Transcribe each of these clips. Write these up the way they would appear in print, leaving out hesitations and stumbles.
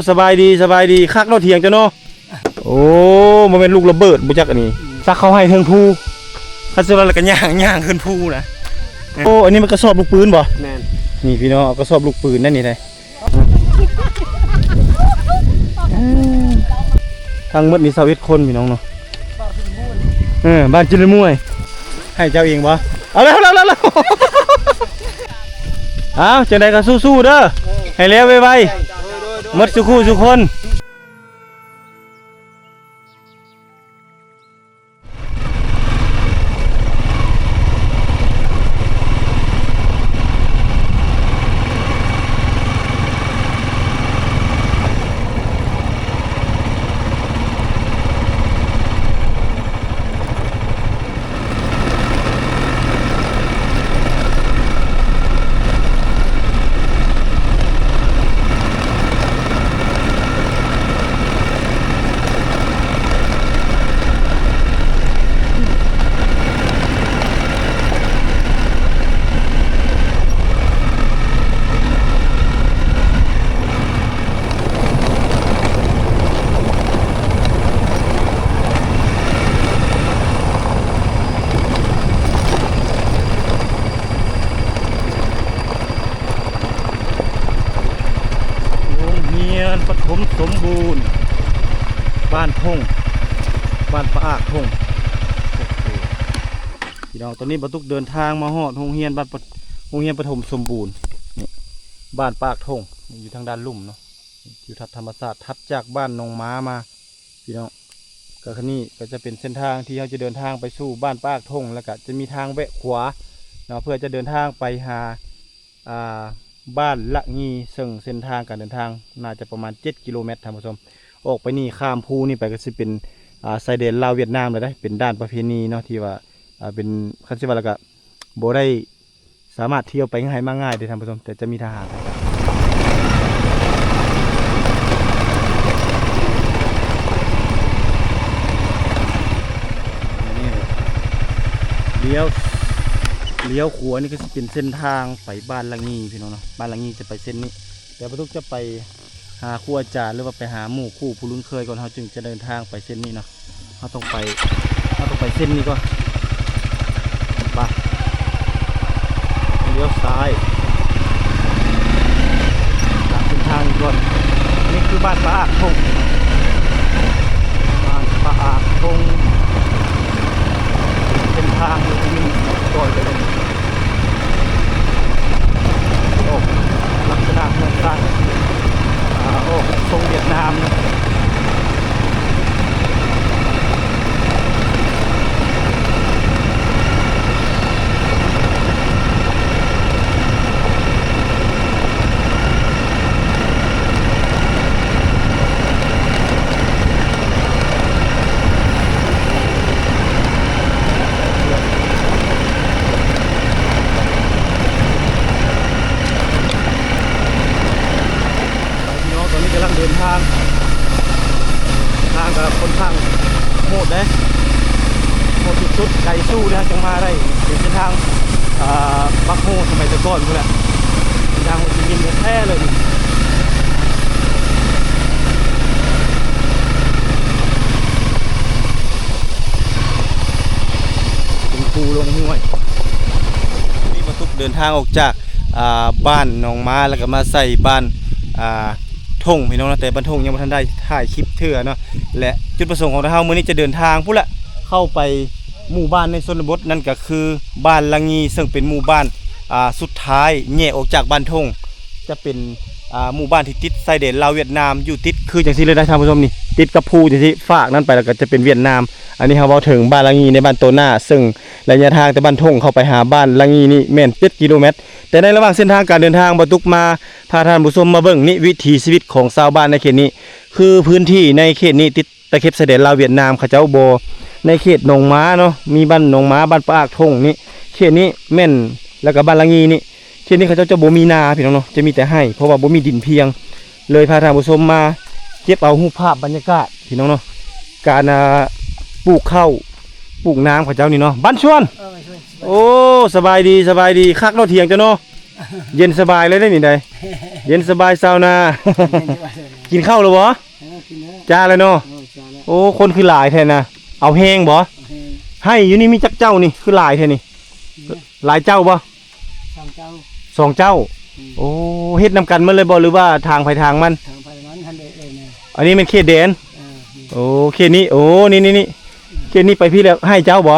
สบายดีคักเนาะเถียงจ้ะเนาะโอ้มันเป็นลูกระเบิดบ่จักอันนี้ซักเขาให้เทิงภูคันสิว่าแล้วก็ย่างขึ้นภูนะโอ้อันนี้มันกระสอบลูกปืนบ่แม่นนี่พี่น้องเอากระสอบลูกปืนนั่นนี่ได้ทางหมดนี่21คนพี่น้องเนาะบ้านจิรมุ้ยให้เจ้าเองบ่เอาแล้วเอาจังได๋ก็สู้ๆเด้อให้แล้วไวๆหมดสุขทุกคนปฐมสมบูรณ์บ้านพงบ้านปะอากพงพี่น้องตอนนี้บรรทุกเดินทางมาฮอดโรงเรียนปฐมสมบูรณ์นี่บ้านปะอากพงอยู่ทางด้านลุ่มเนาะอยู่ทับธรรมศาสตร์ทับจากบ้านนองม้ามาพี่น้องก็คันนี้ก็จะเป็นเส้นทางที่เราจะเดินทางไปสู่บ้านปะอากพงแล้วก็จะมีทางแวะขวาเนาะเพื่อจะเดินทางไปหาบ้านละงีซึ่งเส้นทางการเดินทางน่าจะประมาณ7 กิโลเมตรท่านผู้ชมออกไปนี่ข้ามภูนี่ไปก็จะเป็นชายแดนลาวเวียดนามเลยได้เป็นด้านประเพณีเนาะที่ว่าเป็นคันสิว่าแล้วก็บ่ได้สามารถเที่ยวไปง่ายมากง่ายได้ท่านผู้ชมแต่จะมีทหารเลี้ยวขวานี่ก็จะเป็นเส้นทางไปบ้านละงีพี่น้องเนาะบ้านละงีจะไปเส้นนี้แต่ประตูจะไปหาครูอาจารย์หรือว่าไปหาหมู่คู่ผู้ลุ้นเคยก่อนเขาจึงจะเดินทางไปเส้นนี้เนาะเขาต้องไปเส้นนี้ก็ไปเลี้ยวซ้ายตามเส้นทางก่อนนี่คือบ้านปะอากพงเส้นทางนี้ก่อนเลยโอ้ลักษณะเหมือนกันโอ้ทรงเวียดนามนะเดินทางกับคนข้างโหดเลยโหดสุดๆไกลสู้นะจังมาได้เป็นเส้นทางบักโฮสมัยตะก้อนพวกนี้เส้นทางจริงๆแท้เลยเป็นครูลงห้วยนี่มาทุกเดินทางออกจากบ้านหนองม้าแล้วก็มาใส่บ้านทงพี่น้องนะแต่บรรทงยังไม่ทันได้ถ่ายคลิปเถื่อเนาะและจุดประสงค์ของเราเมื่อนี้จะเดินทางพุ่นละเข้าไปหมู่บ้านในชนบทนั่นก็คือบ้านละงีซึ่งเป็นหมู่บ้านสุดท้ายแยกออกจากบ้านทงจะเป็นหมู่บ้านที่ติดชายแดนลาวเวียดนามอยู่ติดคืออย่างที่เลยได้ท่านผู้ชมนี่ติดกับภูอย่างที่ฝากนั่นไปแล้วก็จะเป็นเวียดนามอันนี้เขาบอกถึงบ้านละงีในบ้านโตหน้าซึ่งระยะทางแต่บ้านทงเข้าไปหาบ้านละงีนี่แม่น7 กิโลเมตรแต่ในระหว่างเส้นทางการเดินทางบรรทุกมาพาท่านผู้ชมมาเบิ่งนี่วิถีชีวิตของชาวบ้านในเขตนี้คือพื้นที่ในเขตนี้ติดตะเข็บชายแดนลาวเวียดนามเขาเจ้าโบในเขตหนองม้าเนาะมีบ้านหนองม้าบ้านปะอากทงนี่เขตนี้แม่นแล้วก็บ้านละงีนี่เขตนี้เขาเจ้าจะโบมีนาพี่น้องเนาะจะมีแต่ให้เพราะว่าโบมีดินเพียงเลยพาท่านผู้ชมมาเก็บเอารูปภาพบรรยากาศพี่น้องเนาะการปลูกข้าวปลูกน้ำเขาเจ้านี่เนาะบ้านชวนโอ้สบายดีคักเนาะเถียงจ้ะเนาะเย็นสบายเลยได้นี่ใดเย็นสบายซาวนา กินข้าวหรือบ่ กินแล้ว จ้าเลยเนาะ จ้าแล้ว โอ้คนคือหลายแท้นะเอาแห้งบ่ ให้ ให้อยู่นี่มีจักเจ้านี่คือหลายแท้นี่หลายเจ้าบ่ ทางเจ้า สองเจ้าโอ้เฮ็ดนำกันมาเลยบ่หรือว่าทางไปทางมัน ทางไปนั้นทันเดเลยเนี่ย อันนี้เป็นเขตแดน นี่ โอ้เขตนี้โอ้นี่เขตนี้ไปพี่แล้วให้เจ้าบ่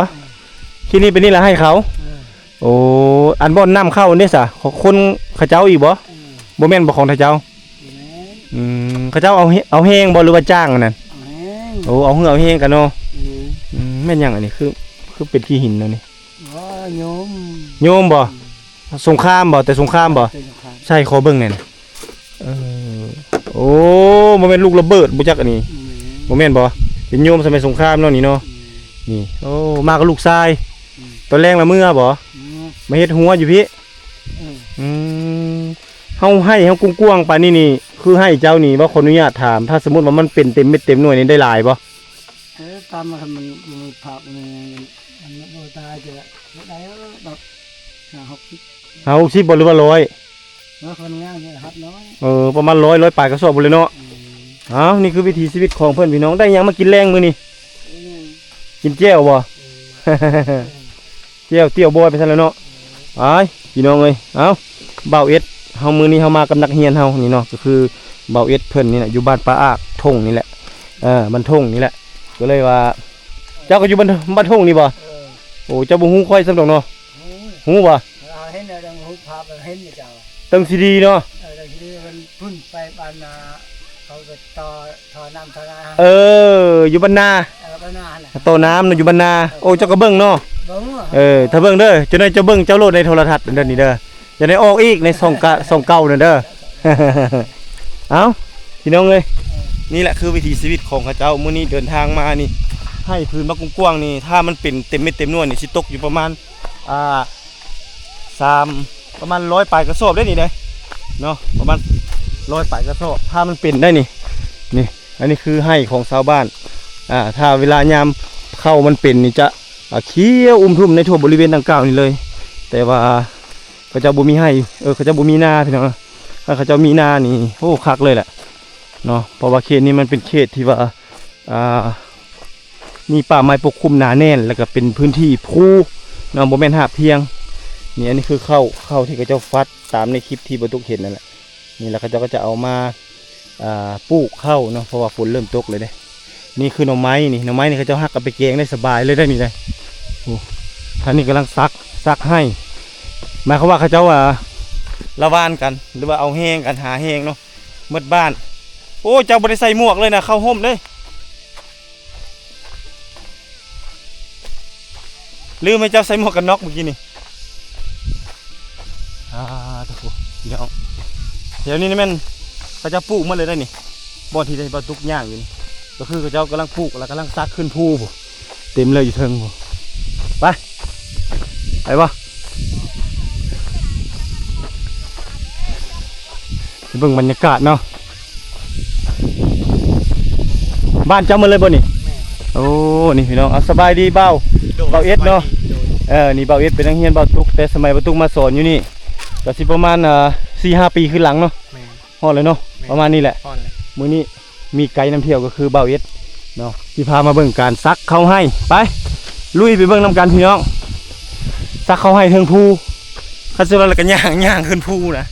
เขตนี้ไปนี่แล้วให้เขาโอ้อันบ่อนน้ำเข้าเนี่ยซะของคนเขาเจ้าอีกบ่บ่แม่นบ่ของเขาเจ้าเขาเจ้าเอาแห้งบ่หรือว่าจ้างอันนั้นโอ้เอาเหือเอาแห้งกันเนาะแม่นหยังอันนี้คือเป็นขี้หินเนาะนี่ โยม โยมบ่สงครามบ่แต่สงครามบ่ใช่ขอเบิ่งหน่อยนะโอ้บ่แม่นลูกระเบิดบ่จักอันนี้บ่แม่นบ่เป็นโยมสมัยสงครามเนาะนี่เนาะนี่โอ้มากับลูกชายตอนแรกละเมื่อบ่มาเฮ็ดหัวอยู่พี่เฮาให้เฮากว้างๆปานนี้นี่คือให้เจ้านี่ว่าขออนุญาตถามถ้าสมมุติว่ามันเป็นเต็มเม็ดเต็มหน่วยนี่ได้หลายบ่ ตามมันผักมันโบตาจะได้แบบ60บ่หรือว่า100แล้วคนงานเนี่ยครับน้อย ประมาณ100ปลายกระสอบบ่เลยเนาะนี่คือวิถีชีวิตของเพื่อนพี่น้องได้หยังมากินแรงมื้อนี้กินแจ่วบ่ แจ่วเตี้ยวบอยไปซั่นแล้วเนาะพี่น้องเอ้ยเบาเอ็ดเฮามื้อนี้เฮามากับนักเรียนเฮานี่เนาะก็คือเบาเอ็ดเพิ่นนี่แหละอยู่บ้านปลาอากทงนี่แหละบ้านทงนี่แหละก็เลยว่าเจ้าก็อยู่บ้านทงนี่บ่โอ้เจ้าบ่ฮู้ค่อยสำดอกเนาะฮู้บ่เห็นดังหุบภาพเห็นเจ้าตึงสิดีเนาะดังที่มันพุ่นไปปานนาเขาก็ต่อน้ำท่านาอยู่บ้านนาบ้านนาโตน้ำอยู่บ้านนาโอ้เจ้าก็เบิ่งเนาะเบิ่งถ้าเบิ่งเด้อจะได้เจ้าเบิ่งเจ้าโลดในโทรทัศน์เด้อนี่เด้อจะได้ออกอีกในส่องเก่านั่นเด้อ พี่น้องเอ้ยนี่แหละคือวิถีชีวิตของเขาเจ้ามื้อนี้เดินทางมานี่ให้พื้นมากว้างๆนี่ถ้ามันเป็นเต็มเม็ดเต็มหน่วยนี่สิตกอยู่ประมาณประมาณ100ปลายกระสอบได้นี่เด้เนาะประมาณ100ปลายกระสอบถ้ามันเป็นได้นี่อันนี้คือให้ของชาวบ้านถ้าเวลายามเข้ามันเป็นนี่จะเขียวทุ่มในทั่วบริเวณดังกล่าวนี่เลยแต่ว่าเขาเจ้าบ่มีให้เขาเจ้าบ่มีนาพี่น้องถ้าเขาเจ้ามีนานี่โอ้คักเลยแหละเนาะเพราะว่าเขตนี้มันเป็นเขตที่ว่ามีป่าไม้ปกคลุมหนาแน่นแล้วก็เป็นพื้นที่ภูเนาะบ่แม่นหาบเพียงนี่อันนี้คือเข้าที่เขาเจ้าฟัดตามในคลิปที่บรรทุกเห็นนั่นแหละนี่แล้วเขาเจ้าก็จะเอามาปลูกเข้าเนาะเพราะว่าฝนเริ่มตกเลยเด้นี่คือหน่อไม้นี่เขาเจ้าหักเอาไปแกงได้สบายเลยได้นี่เลยโอ้ท่านนี่กำลังซักให้หมายความว่าเขาเจ้าละวานกันหรือว่าเอาแห้งกันหาแห้งเนาะมืดบ้านโอ้เจ้าบริใส่หมวกเลยนะเข้าห่มเลยลืมให้เจ้าใส่หมวกกันน็อกเมื่อกี้นี่ตะโกเดี๋ยวนี้นี่แม่นเขาจะปลูกมาเลยได้นี่บ่อที่ได้บ่อตุกย่างอยู่นี่ก็คือเขาเจ้ากำลังปลูกแล้วกำลังซักขึ้นภูเต็มเลยอยู่เทิงไปวะเบิ่งบรรยากาศเนาะบ้านเจ้ามาเลยบ่นี่โอ้นี่พี่น้องสบายดีเบาเอ็ดเนาะนี่เบาเอ็ดเป็นนักเรียนเบาตุกแต่สมัยเบาตุกมาสอนอยู่นี่ก็สิประมาณ4-5 ปีขึ้นหลังเนาะฮอดเลยเนาะประมาณนี้แหละมื้อนี้มีไกด์นำเที่ยวก็คือเบาเอ็ดเนาะที่พามาเบิ่งการซักเข้าให้ไปลุยไปเบิ่งนำกันพี่น้องซักเข้าให้เทิงภูคันสิว่าแล้วก็ย่างขึ้นภูนะ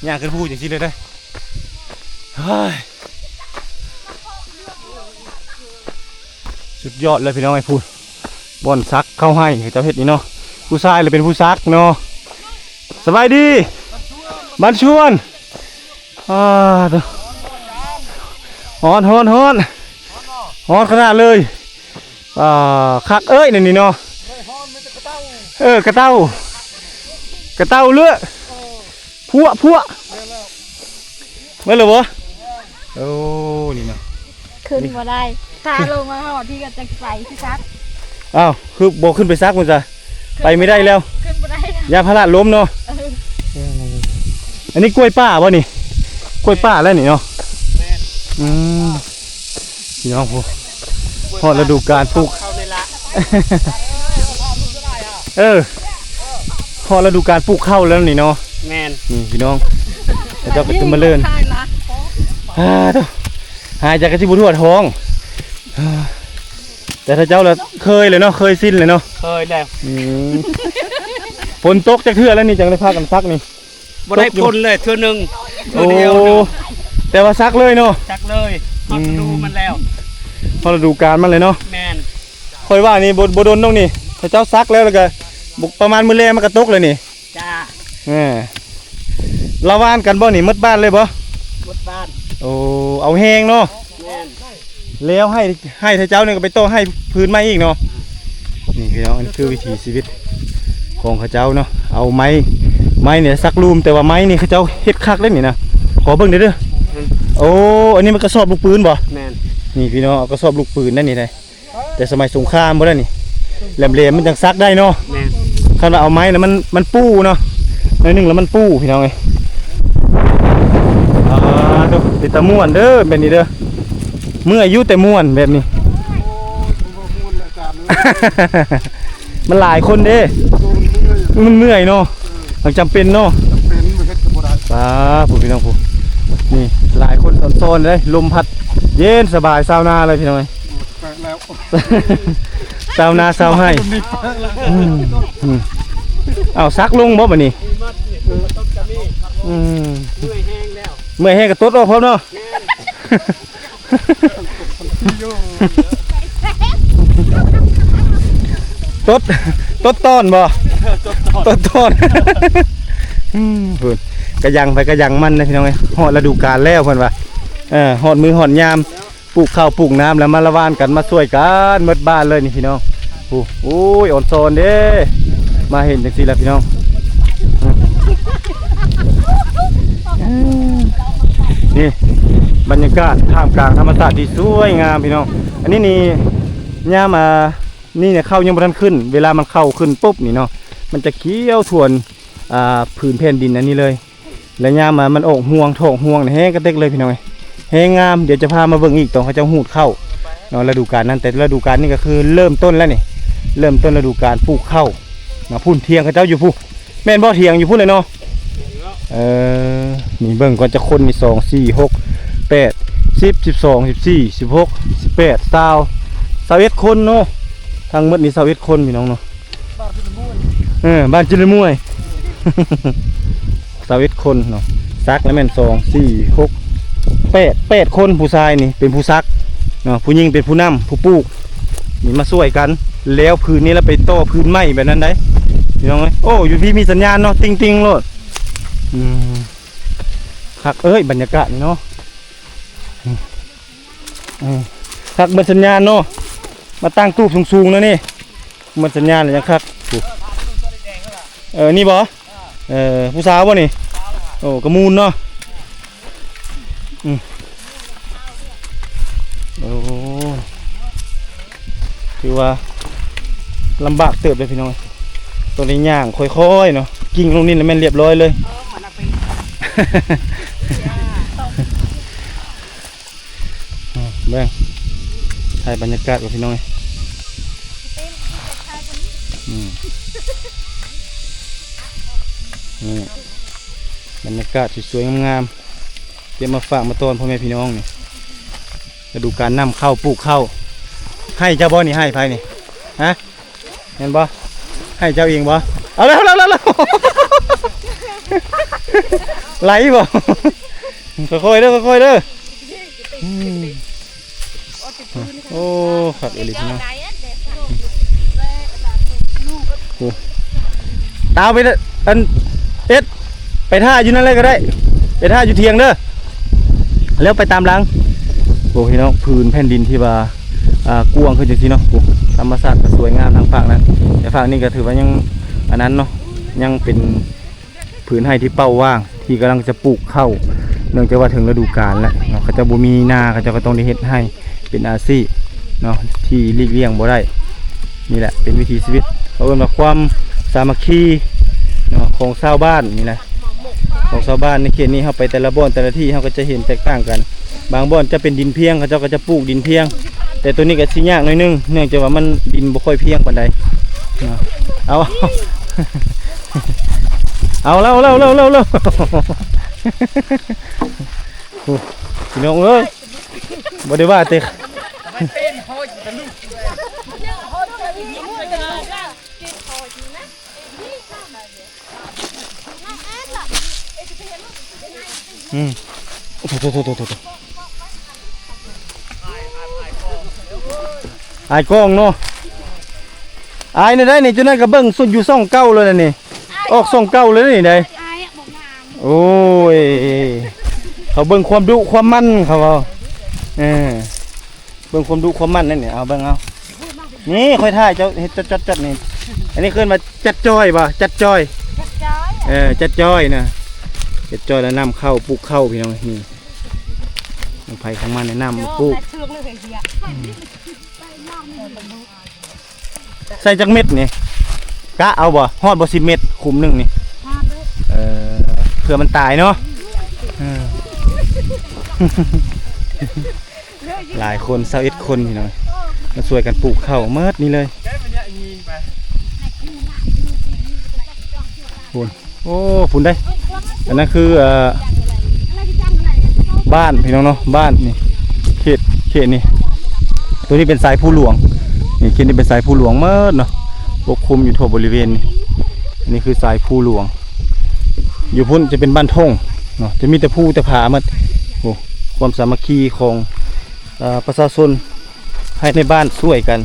ย่างขึ้นภูจังซี่เลยได้สุดยอดเลยพี่น้องไอ้พูดบ่อนซักเข้าให้เจ้าเฮ็ดนี่เนาะผู้ชายหรือเป็นผู้ซักเนาะสบายดีบ้านชวนฮ้อนขนาดเลยคักนี่เนาะกระเต้าเลือพัวไม่เลยวะโอ้นี่เนาะขึ้นมาได้ขาลงมาหอดที่ก็จะใส่ที่ซักคือโบขึ้นไปซักมันจะไปไม่ได้แล้วขึ้นไม่ได้ยาพาราล้มเนาะอันนี้กล้วยป้าป่ะนี่กล้วยป้าแล้วนี่เนาะพี่น้องพอฤดูการปลูกพอฤดูการปลูกข้าวแล้วนี่เนาะแมนนี่พี่น้องเจ้าก็จะมาเลิ่น หายจากกระชิบุทั่วท้องแต่ถ้าเจ้าละเคยเลยเนาะเคยสิ้นเลยเนาะ เคยแล้ว ฝนตกจากเทื่อแล้วนี่จังได้พากันซักนี่ บ่ได้พ่นเลยเทื่อหนึงเทื่ โอ้ อเดียวหนึ่ง แต่ว่าซักเลยเนาะ จักเลยฮอดดูมันแล้ว พอฤดูกาลมันเลยเนาะ แม่น คอยว่านี่บโดนน้องนี่ถ้าเจ้าซักแล้วก็บุกประมาณมื้อแลมันก็ตกเลยนี่ จ้า ละวานกันบ่นี่หมดบ้านเลยบ่ หมดบ้าน โอ้เอาแห้งเนาะ แม่น แล้วให้ถ้าเจ้าเนี่ยก็ไปโต้ให้พื้นไม้อีกเนาะนี่พี่น้องอันนี้คือวิถีชีวิตของเขาเจ้าเนาะเอาไม้เนี่ยซักลูมแต่ว่าไม้นี่เขาเจ้าเฮ็ดคักเลยนี่นะขอเบิ่งเด้อโอ้อันนี้มันกระสอบลูกปืนบ่ แม่น นี่พี่น้องเอากระสอบลูกปืนนั่นนี่ได้แต่สมัยสงครามบ่ได้นี่แหลมๆมันจังซักได้เนาะ แม่น คันว่าเอาไม้แล้วมันปูเนาะหน่อยหนึงแล้วมันปูพี่น้องเอ้ยดูติดตะม่วนเด้อแบบนี้เด้อเมื่ออายุแต่ม่วนแบบนี้ มันหลายคนเด้มันเมื่อยเนาะมันจำเป็นเนาะป้าผู้พี่น้องผู้นี่หลายคนโซนเลยลมพัดเย็นสบายซาวนาเลยพี่น้องเอ้ยซาวนาซาวให้เอาซักลงบ่บัดนี้ เมื่อยแห้งแล้ว เมื่อยแห้งกับต๊ดออกพร้อมเนาะต๊ดต้อนบ่ต๊ดต้อนพูดกระยังไปกระยังมันนะพี่น้องเอ้ยฮอดฤดูกาลแล้วเพิ่นว่าฮอดมือฮอดยามปลูกข้าวปลูกน้ำแล้วมาละวานกันมาช่วยกันหมดบ้านเลยนี่พี่น้องโอ้ยอ่อนโซนเด้มาเห็นจังซี่แล้วพี่น้องนี่บรรยากาศท่ามกลางธรรมชาติที่สวยงามพี่น้องอันนี้นี่ย่ามานี่เนี่ยเข้ายังบ่ทันขึ้นเวลามันเข้าขึ้นปุ๊บนี่เนาะมันจะเขียวทวนผืนแผ่นดินอันนี้เลยแล้วย่ามามันออกห่วงถอกห่วงแห้งกระเต็กเลยพี่น้องแห้งงามเดี๋ยวจะพามาเบิ่งอีกตอนเขาจะหูดเข้าเนาะฤดูกาลนั้นแต่ฤดูกาลนี้ก็คือเริ่มต้นแล้วนี่เริ่มต้นฤดูกาลปลูกข้าวนะพุ่นเทียงเขาเจ้าอยู่พุ่นแม่นบ่เทียงอยู่พุ่นเลยเนาะนี่เบิ่งก่อนจะคนมี2 4 6 8 10 12 14 16 18 21คนเนาะทั้งหมดนี่21คนพี่น้องเนาะบ้านจิรมุ้ย21คนเนาะซักแล้วแม่น2 4 6 8คนผู้ชายนี่เป็นผู้ซักเนาะผู้หญิงเป็นผู้นำผู้ปลูกนี่มาช่วยกันแล้วพื้นนี้แล้วไปต่อพื้นไม้แบบนั้นได้พี่น้องเอ้ยโอ้อยู่พี่มีสัญญาณเนาะติงๆโลดคักบรรยากาศเนาะคักเบนสัญญาณเนาะมาตั้งตู้สูงๆแล้วนี่เบนสัญญาณเลยยังคักนี่บ่ผู้สาวบ่นี่โอ้กระมูลเนาะโอ้คือว่าลำบากเติบเลยพี่น้องตัวนี้ย่างค่อยๆเนาะกิ่งลงนี่แล้วแม่นเรียบร้อยเลยแบ่งถ่ายบรรยากาศกับพี่น้องนี่บรรยากาศสวยๆงามๆเดี๋ยวมาฝากมาต้อนพ่อแม่พี่น้องนี่ฤดูกาลน้ำเข้าปลูกเข้าให้เจ้าบ่นี่ให้ไผนี่ฮะเห็นบ่ให้เจ้าเองบ่เอาแล้วไหลบ่ค่อยๆเด้อค่อยๆเด้อโอ้ขัดเอลิพี่น้องตาไปเด้ออันเอ็ดไปท่าอยู่นั่นเลยก็ได้ไปท่าอยู่เทียงเด้อแล้วไปตามหลังโอ้พี่น้องพื้นแผ่นดินที่ว่ากว้างขึ้นจังซี่เนาะธรรมชาติก็สวยงามทางภาคนั้นแต่ภาคนี้ก็ถือว่ายังอันนั้นเนาะยังเป็นผืนไร่ที่เป้าว่างที่กำลังจะปลูกข้าวเนื่องจากว่าถึงฤดูกาลแล้วเนาะเขาจะบ่มีนาเขาจะก็ต้องได้เฮ็ดให้เป็นอาชีพเนาะที่หลีกเลี่ยงบ่ได้นี่แหละเป็นวิถีชีวิตเขาเรียกว่าความสามัคคีเนาะของชาวบ้านนี่แหละของชาวบ้านในเขตนี้เขาไปแต่ละบ่อนแต่ละที่เขาก็จะเห็นแตกต่างกันบางบ่อนจะเป็นดินเพียงเขาเจ้าก็จะปลูกดินเพียงแต่ตัวนี้ก็สิยากหน่อยนึงเนื่องจากว่ามันดินบ่ค่อยเพียงปานใดเนาะเอาแล้ว พี่น้องเอ้ยบ่ได้ว่าแต่โถอายกล้องเนาะอายนี่ได้นี่จนนั้นก็เบิ่งสุดอยู่2 เก้าเลยนี่ออก2 เก้าเลยนี่ได้โอ้ยเขาเบิ่งความดุความมันเขาเอาเบิ่งความดุความมันนั่นนี่เอาเบิ่งเอานี่ค่อยถ่ายเจ้าเฮ็ดจัดนี่อันนี้ขึ้นมาจัดจ้อยป่ะจัดจ้อยจัดจ้อยนะจัดจ้อยแล้วน้ำเข้าปลูกเข้าพี่น้องนี่น้ำไผ่ของมันในน้ำปลูกใส่จักเม็ดนี่กะเอาบ่ฮอดบ่10 เม็ดคุมหนึ่งนี่เพื่อมันตายเนาะหลายคน21 คนพี่น้องมาช่วยกันปลูกข้าวเมิดนี่เลยพุ่นโอ้พุ่นได้อันนั้นคือบ้านพี่น้องเนาะบ้านนี่เขตนี่ตัวนี้เป็นสายผู้หลวงนี่เขตนี้เป็นสายผู้หลวงเมิดเนาะปกคลุมอยู่ทั่วบริเวณนี่อันนี้คือสายผู้หลวงอยู่พุ่นจะเป็นบ้านท่งเนาะจะมีแต่ผู้แต่ผามันโอ้ความสามัคคีของประชาชนให้ในบ้านช่วยกัน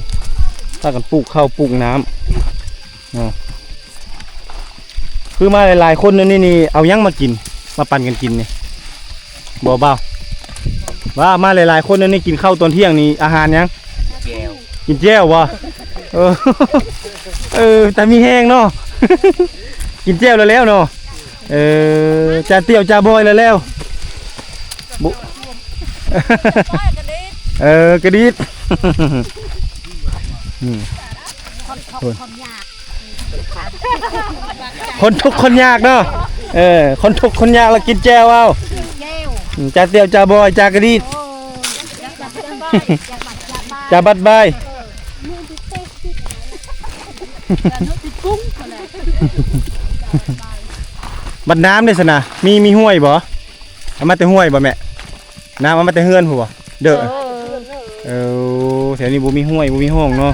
ถ้ากันปลูกข้าวปลูกน้ำเนาะคือมาหลายๆคนนี่เอายังมากินมาปั่นกันกินนี่บ่เบาว่ามาหลายๆคนนี่กินข้าวตอนเที่ยงนี่อาหารยังกินแจ่ววะแต่มีแห้งเนาะกินแจ่วแล้วเนาะจานเตี้ยวจาบอยแล้วบุกระดิษคนทุกคนยากเนาะคนทุกคนยากแล้วกินแจ่วเอาจานเตี้ยวจาบอยจากระดิษจาบัดใบบัดน้ำได้สนะมีห้วยบ่เอามาแต่ห้วยบ่แม่น้ำเอามาแต่เฮือนหัวเด้อแถวนี้บ่มีห้วยบ่มีห้องเนาะ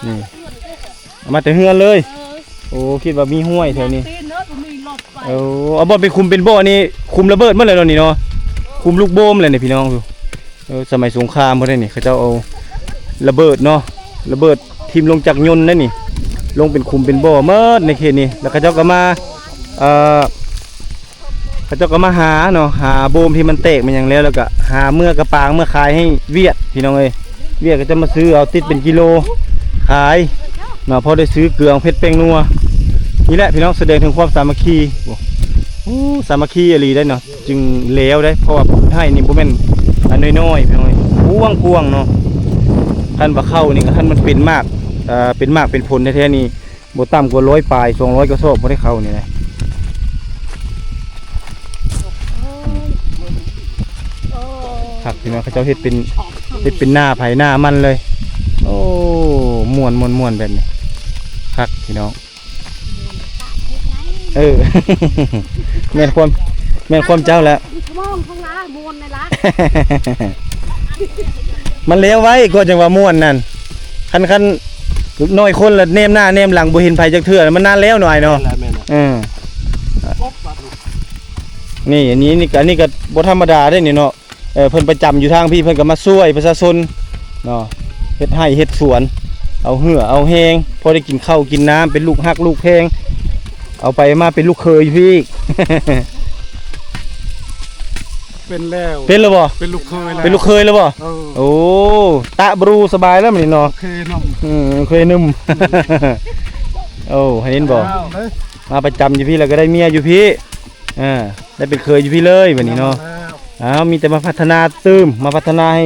นี่เอามาแต่เฮือนเลยโอ้คิดว่ามีห้วยแถวนี้เอาบ่ไปคุมเป็นบ่อนี่คุมระเบิดเมื่อไรเนาะนี่เนาะคุมลูกโบมเลยเนี่ยพี่น้องดูสมัยสงครามพวกนี้นี่เขาเจ้าเอาระเบิดเนาะระเบิดทิ่มลงจากยนต์นั่นนี่ลงเป็นคุมเป็นบ่อเมื่อในเขตนี้แล้วเขาเจ้าก็มาหาเนาะหาโบมที่มันแตกมันอย่างแล้วก็หาเมื่อกระปางเมื่อขายให้เวียดพี่น้องเอ้ยเวียดก็จะมาซื้อเอาติดเป็นกิโลขายเนาะพอได้ซื้อเกลือเพชรแป้งนัวนี่แหละพี่น้องแสดงถึงความสามัคคีสามัคคีอะไรได้เนาะจึงเลวได้เพราะว่าให้นี่บ่แม่นอันน้อยๆพี่น้องกว้างเนาะท่านบ่เข้านี่ก็ท่านมันเป็นมากเป็นผลแท้ๆนี่บ่ต่ำกว่า100 ปลาย200 กระสอบบ่ได้เข้านี่นะครับพี่น้องเขาเจ้าเฮ็ดเป็นหน้าไผหน้ามันเลยโอ้ม่วนแบบนี้ครับพี่น้องแม่นความเจ้าแล้วมองข้างหน้ามวนในร้านมันเลี้ยวไว้ก็จังว่าม่วนนั่นคันน้อยคนละเนมหน้าเนมหลังบ่เห็นไผจักเทื่อมันนานแล้วหน่อยเนาะนี่อันนี้ก็บ่ธรรมดาได้นี่เนาะเพิ่นประจำอยู่ทางพี่เพิ่นก็มาช่วยประชาชนเนาะเฮ็ดไร่เฮ็ดสวนเอาเหือเอาแหงพอได้กินข้าวกินน้ำเป็นลูกฮักลูกแพงเอาไปมาเป็นลูกเคยพี่เป็นแล้วเป็นแล้วบ่เป็นลูกเคยแล้วเป็นลูกเคยแล้วบ่โอ้ตะบรูสบายแล้วมันนี่เนาะเคยนุ่มโอ้เห็นบ่มาประจำอยู่พี่แล้วก็ได้เมียอยู่พี่ได้เป็นเคยอยู่พี่เลยแบบนี้เนาะมีแต่มาพัฒนามาพัฒนาให้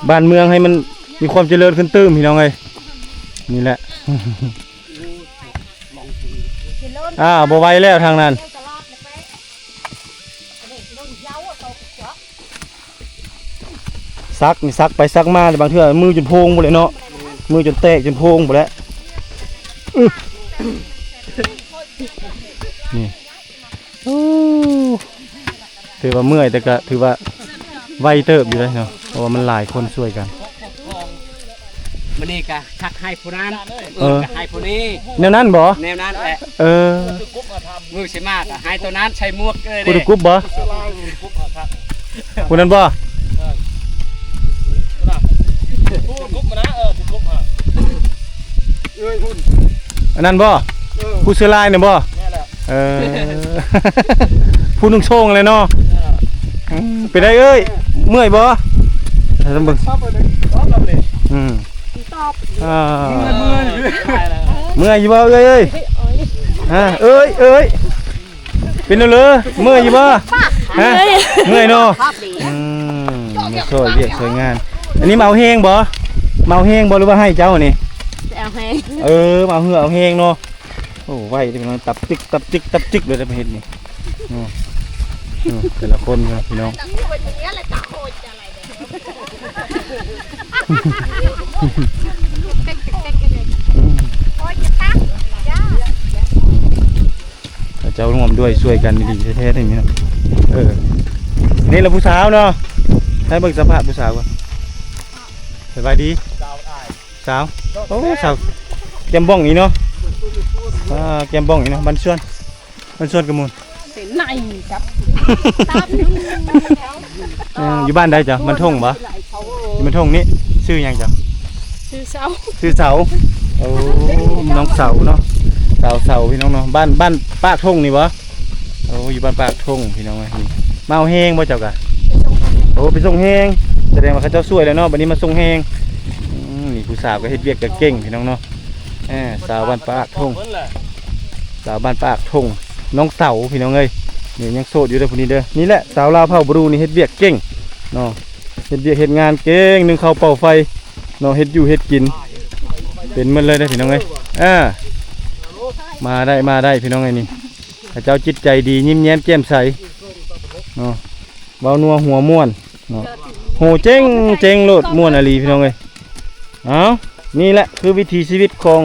บ้านเมืองให้มันมีความเจริญขึ้นพี่น้องเอ้ยนี่แหละบ่ไหวแล้วทางนั้นซักไปซักมาบางเทื่อมือจนโพงหมดเลยเนาะมือจนแตกจนโพงหมดแล้ว นี่โอ้ถือว่าเมื่อยแต่ก็ถือว่าไวเติบอยู่เลยเนาะเพราะว่ามันหลายคนช่วยกัน มันนี่กะทักให้ผู้นั้น เออ กะให้ผู้นี้ แนวนั้นบ่ แนวนั้นแหละ เออ มือใช่มากอะให้ตัวนั้นใช้หมวกเลย ผู้ เด้ ตะกรุบบ่ผู้นั้นบ่ อันนั้นบ่ผู้เสื้อลายเนี่ยบ่เออ ผู้นุ่งโชงเลยเนาะไปได้เอ้ยเมื่อยบ่ถ้าต้องเบิ่งอืม ตอบ อ่าเมื่อยอยู่บ่เอ้ยเอ้ยเอ้ยเป็นเอาเลยเมื่อยอยู่บ่ฮะเมื่อยเนาะมาช่วยเวียกช่วยงาน อันนี้มาเอาแห้งบ่มาเอาแห้งบ่หรือว่าให้เจ้านี่ เอาให้ มาเอาเหือเอาแห้งเนาะโอ้ไว้ที่มันตับจิกตับจิกตับจิกเลยได้มาเห็นนี่แต่ละคนครับพี่น้องเจ้าร่วมด้วยช่วยกันดีๆแท้ๆอย่างนี้นะนี่เราผู้สาวเนาะให้เบิ่งสภาพผู้สาวก่อนสบายดีสาวโอ้สาวแก้มบ้องอีเนาะแก้มบ้องอีเนาะบันส่วนกระมุน เป็นไหนครับ อยู่บ้านได้จ้ะมันท่งปะอยู่มันท่งนี่ชื่อหยังจ้ะ ชื่อเสา ชื่อเสาโอ้น้องเสาเนาะเสาพี่น้องเนาะบ้านปากท่งนี่ปะโอ้อยู่บ้านปากท่งพี่น้องนี่มาเอาแห้งบ่เจ้ากะโอ้ไปส่งแห้งแสดงว่าเขาเจ้าช่วยแล้วเนาะบัดนี้มาส่งแห้งนี่ผู้สาวก็เฮ็ดเวียกก็เก่งพี่น้องเนาะสาวบ้านปากท่งสาวบ้านปากท่งน้องเสาพี่น้องเอ้ยนี่ยังโสดอยู่เด้อผู้นี้เด้อนี่แหละสาวลาวเผ่าบรูนี่เฮ็ดเวียกเก่งเนาะเฮ็ดเวียกเฮ็ดงานเก่งนึ่งข้าวเป่าไฟเนาะเฮ็ดอยู่เฮ็ดกินเป็นหมดเลยเด้อพี่น้องเอ้ยมาได้พี่น้องเอ้ยนี่พระเจ้าจิตใจดียิ้มแย้มแจ่มใสเนาะเบานัวหัวม่วนเนาะโหเจ๋งโลดม่วนอลีพี่น้องเอ้ยนี่แหละคือวิถีชีวิตของ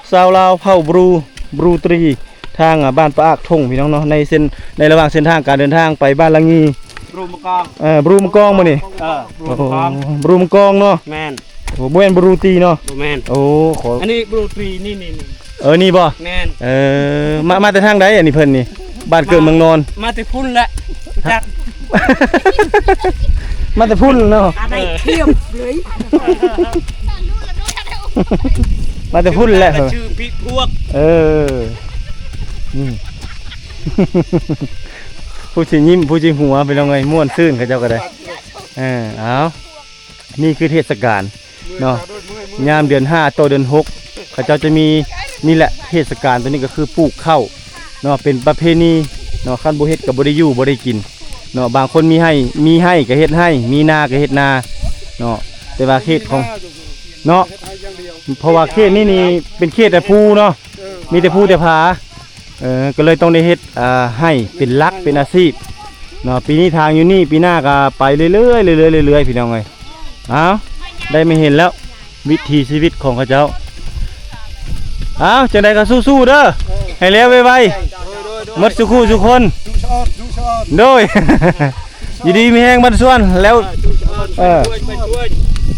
ชาวลาวเผ่าบรูตรีทางบ้านปากทงพี่น้องเนาะในระหว่างเส้นทางการเดินทางไปบ้านละงี บรูมกอง บรูมกองมานี่ บรูมกอง บรูมกองเนาะ แมน โอ้บ่แม่นบรูตีเนาะ แมน โอ้ขอ อันนี้บรูตรีนี่ นี่บ่ แมน มาแต่ทางใดอันนี้เพิ่นนี่บ้านเกิดเมืองนอน มาแต่พุ่นแหละจัก มาแต่พุ่นเนาะ อะไรเทียมเลย มาแต่พุ่นแหละ ชื่อพี่พวก นี่ ผู้ชิยิ้มผู้ชิหัวไปลองไงม่วนซื่นเขาเจ้าก็ได้เอานี่คือเทศกาลเนาะยามเดือน5ต่อเดือน6เขาเจ้าจะมีนี่แหละเทศกาลตัวนี้ก็คือปลูกข้าวเนาะเป็นประเพณีเนาะขั้นบ่เฮ็ดก็บ่ได้อยู่บ่ได้กินเนาะบางคนมีให้ก็เฮ็ดให้มีนาก็เฮ็ดนาเนาะแต่ว่าเขตของเนาะเพราะว่าเขตนี่เป็นเขตแต่ภูเนาะมีแต่ภูแต่ผาก็เลยต้องได้เฮ็ดให้เป็นหลักเป็นอาชีพเนาะปีนี้ทางอยู่นี่ปีหน้าก็ไปเรื่อยๆพี่น้องเอ้ยได้ไม่เห็นแล้ววิถีชีวิตของเขาเจ้าจังใดก็สู้ๆเด้อให้แล้วไวๆหมดสุขสุคน โดย ยินดีมีแห้งบันส่วนแล้ว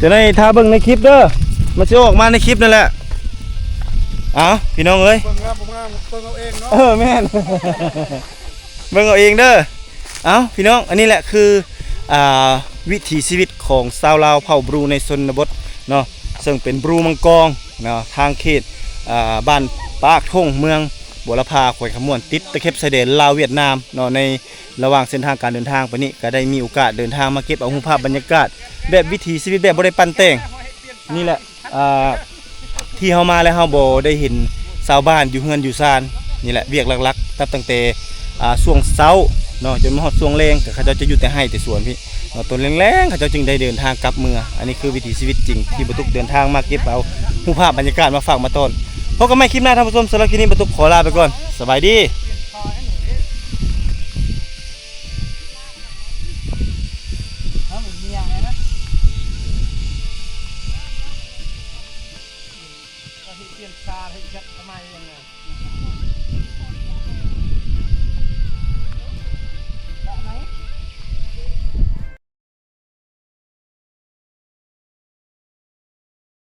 จะได้ทาเบิ่งในคลิปเด้อมันจะออกมาในคลิปนั่นแหละพี่น้องเอ้ยเบิ่งเอาเองเนาะแม่น เบิ่งเอาเองเด้อพี่น้องอันนี้แหละคือวิถีชีวิตของชาวลาวเผ่าบรูในชนบทเนาะซึ่งเป็นบรูมังกรเนาะทางเขตบ้านปากทงเมืองบัวละพาขวยขมวนติดตะเข็บชายแดนลาวเวียดนามเนาะในระหว่างเส้นทางการเดินทางไปนี้ก็ได้มีโอกาสเดินทางมาเก็บเอารูปภาพบรรยากาศแบบวิถีชีวิตแบบบ่ได้ปั้นแต่งนี่แหละที่เฮามาแล้วเฮาบ่ได้เห็นชาวบ้านอยู่เฮือนอยู่ซานนี่แหละเวียกหลักๆตั้งแต่ช่วงเช้าเนาะจนมาฮอดช่วงแลงก็เขาเจ้าจะอยู่แต่ไร่แต่สวนพี่เนาะตอนแรงๆเขาเจ้าจึงได้เดินทางกลับเมืองอันนี้คือวิถีชีวิตจริงที่บ่ตุกเดินทางมาเก็บเอารูปภาพบรรยากาศมาฝากมาต้อนพบกันใหม่คลิปหน้าท่านผู้ชมสำหรับคลิปนี้บ่ตุกขอลาไปก่อนสบายดี